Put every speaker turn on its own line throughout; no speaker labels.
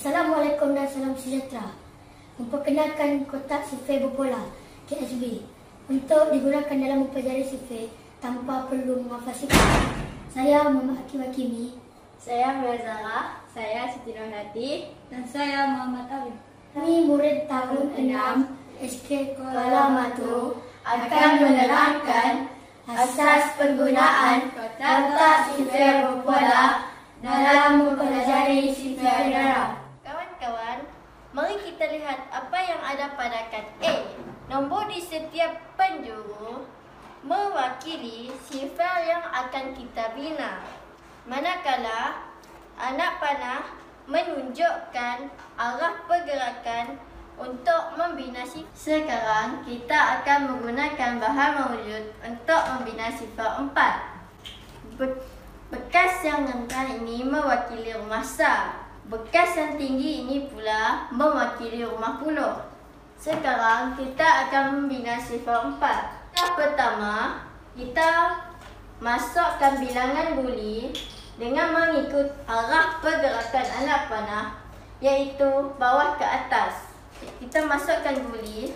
Assalamualaikum dan salam sejahtera. Memperkenalkan kotak sifir berpola KSB untuk digunakan dalam mempelajari sifir tanpa perlu menghafal sifir. Saya Muhammad Hakim Hakimi.
Saya Melazara. Saya Siti Nurhati.
Dan saya Muhammad Arif.
Kami murid tahun 6 SK Kuala Matu akan menerangkan asas penggunaan kotak sifir berpola dalam mempelajari sifir Arab.
Kawan-kawan, mari kita lihat apa yang ada pada kad A. Nombor di setiap penjuru mewakili sifir yang akan kita bina. Manakala anak panah menunjukkan arah pergerakan untuk membina sifir. Sekarang kita akan menggunakan bahan mewujud untuk membina sifir 4. Bekas yang rendah ini mewakili rumah besar. Bekas yang tinggi ini pula mewakili rumah puluh. Sekarang kita akan membina sifir 4. Yang pertama, kita masukkan bilangan guli dengan mengikut arah pergerakan anak panah, iaitu bawah ke atas. Kita masukkan guli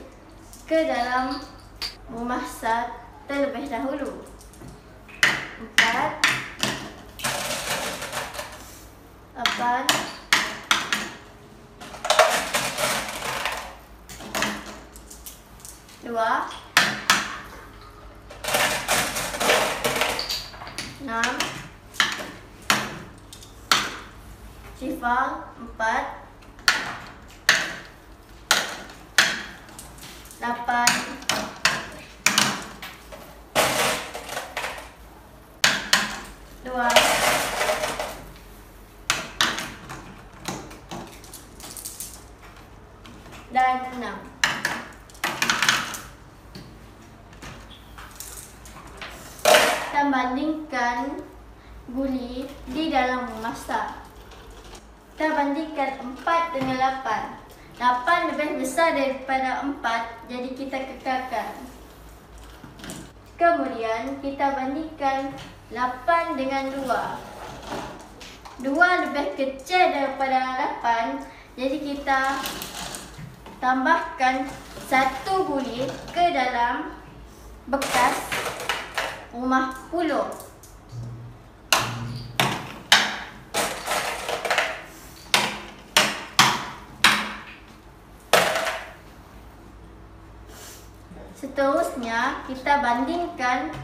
ke dalam rumah besar terlebih dahulu. 4, 8, 2, 6, 4, 8, 2, dan 6. Kita bandingkan guli di dalam rumah besar. Kita bandingkan 4 dengan 8. 8 lebih besar daripada 4, jadi kita kekalkan. Kemudian kita bandingkan 8 dengan 2. 2 lebih kecil daripada 8, jadi kita tambahkan 1 guli ke dalam bekas rumah puluh. Seterusnya, kita bandingkan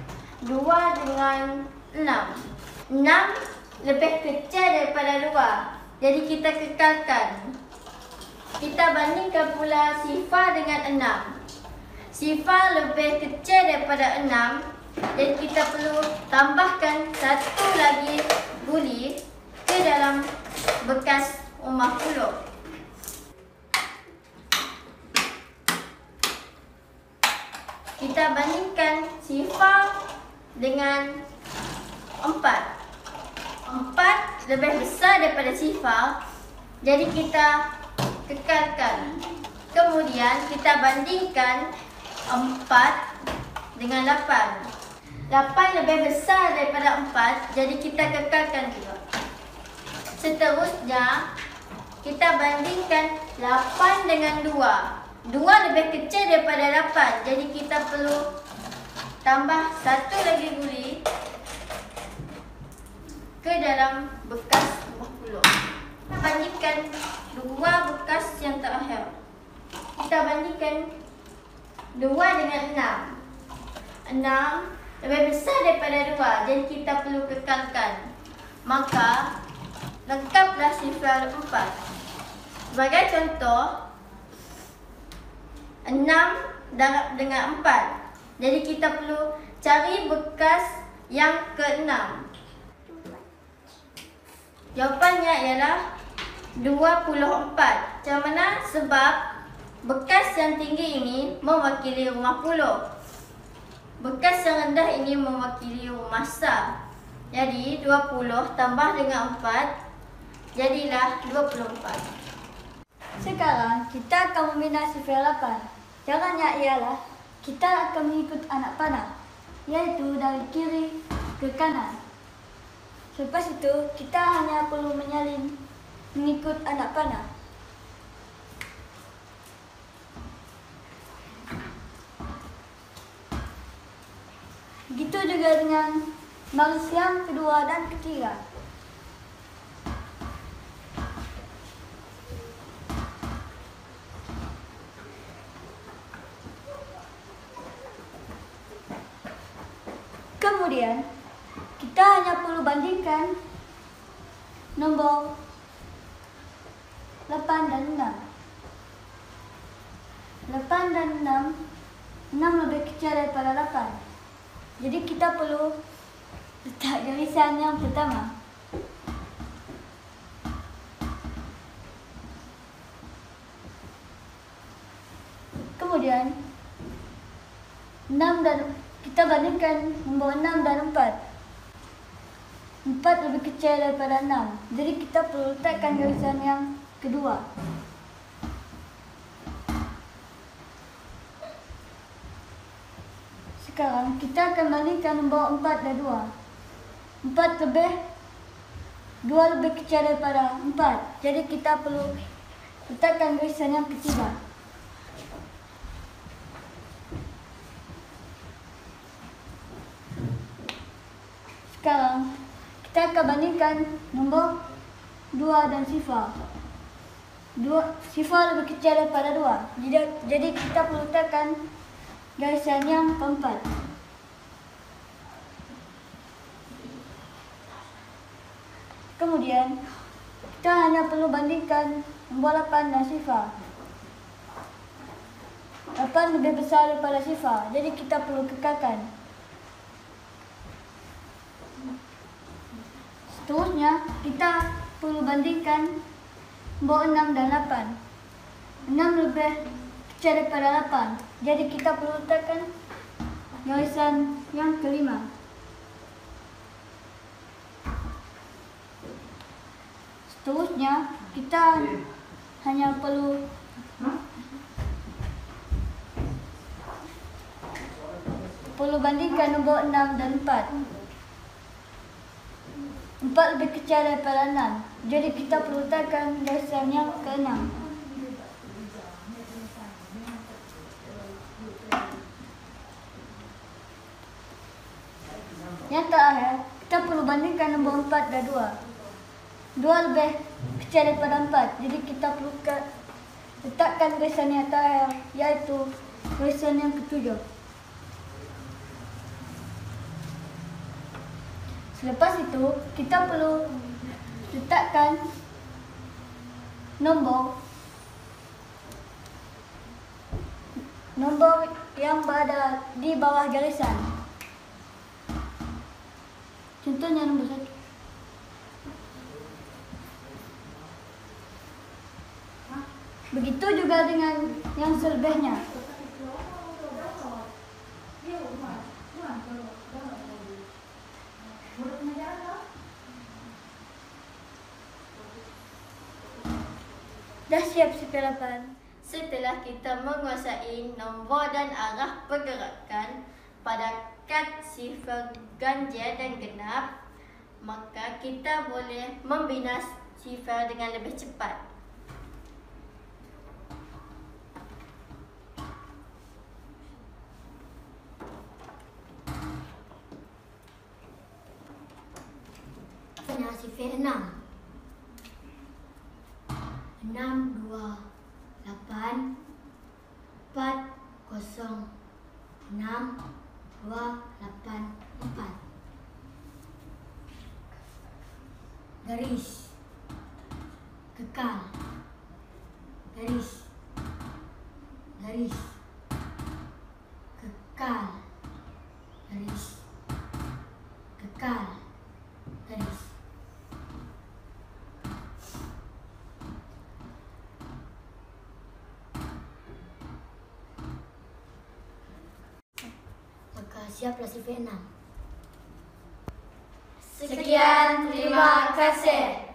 2 dengan 6. 6 lebih kecil daripada 2, jadi kita kekalkan. Kita bandingkan pula sifar dengan 6. Sifar lebih kecil daripada 6, jadi kita perlu tambahkan 1 lagi guli ke dalam bekas rumah puluh. Kita bandingkan sifar dengan 4. 4 lebih besar daripada sifar, jadi kita kekalkan. Kemudian kita bandingkan 4 dengan 8. 8 lebih besar daripada 4, jadi kita kekalkan juga. Seterusnya, kita bandingkan 8 dengan 2. 2 lebih kecil daripada 8, jadi kita perlu tambah 1 lagi guli ke dalam bekas rumah puluh. Kita bandingkan 2 bekas yang terakhir. Kita bandingkan 2 dengan 6. 6 lebih besar daripada 2, jadi kita perlu kekalkan. Maka, lengkaplah sifir 4. Sebagai contoh, 6 dengan 4. Jadi kita perlu cari bekas yang ke-6. Jawapannya ialah 24. Macam mana? Sebab bekas yang tinggi ini mewakili rumah puluh. Bekas yang rendah ini mewakili rumah besar. Jadi 20 tambah dengan 4, jadilah 24.
Sekarang kita akan membina sifir 8. Caranya ialah kita akan mengikut anak panah, iaitu dari kiri ke kanan. Selepas itu kita hanya perlu menyalin mengikut anak panah. juga dengan baris yang kedua dan ketiga. Kemudian, kita hanya perlu bandingkan nombor 8 dan 6. 8 dan 6 lebih kecil daripada 8. Jadi kita perlu letak garisan yang pertama. Kemudian, 6 dan kita bandingkan nombor 6 dan 4. 4 lebih kecil daripada 6. Jadi kita perlu letakkan garisan yang kedua. Sekarang kita akan bandingkan nombor 4 dan 2. 2 lebih kecil daripada 4. Jadi kita perlu letakkan garisan yang ketiga. Sekarang kita akan bandingkan nombor 2 dan 0. 0 lebih kecil daripada 2. Jadi kita perlu letakkan garisan yang keempat. Kemudian kita hanya perlu bandingkan nombor 8 dan 0. 8 lebih besar daripada 0. Jadi kita perlu kekalkan. Seterusnya kita perlu bandingkan nombor 6 dan 8. 6 lebih kecil daripada 8. Jadi kita perlu letakkan garisan yang kelima. Seterusnya kita hanya perlu bandingkan nombor 6 dan 4. 4 lebih kecil daripada 6. Jadi kita perlu letakkan garisan yang ke-6. Yang terakhir, kita perlu bandingkan nombor 4 dan 2. 2 lebih kecil daripada 4. Jadi kita perlu letakkan garisan yang terakhir, yaitu garisan yang ke-7. Selepas itu, kita perlu letakkan nombor yang berada di bawah garisan. Contohnya nombor 1. Begitu juga dengan yang selebihnya. Dah siap sifir 8.
Setelah kita menguasai nombor dan arah pergerakan pada kad sifar, ganjil dan genap, maka kita boleh membina sifar dengan lebih cepat.
Sifir 6. 6, 2, 8, 4, 0, 6, 2, 8, 4. Garis. Kekal. Garis. Garis. Kekal. Garis. Kekal. Garis. Siaplah sifir 6.
Sekian, terima kasih.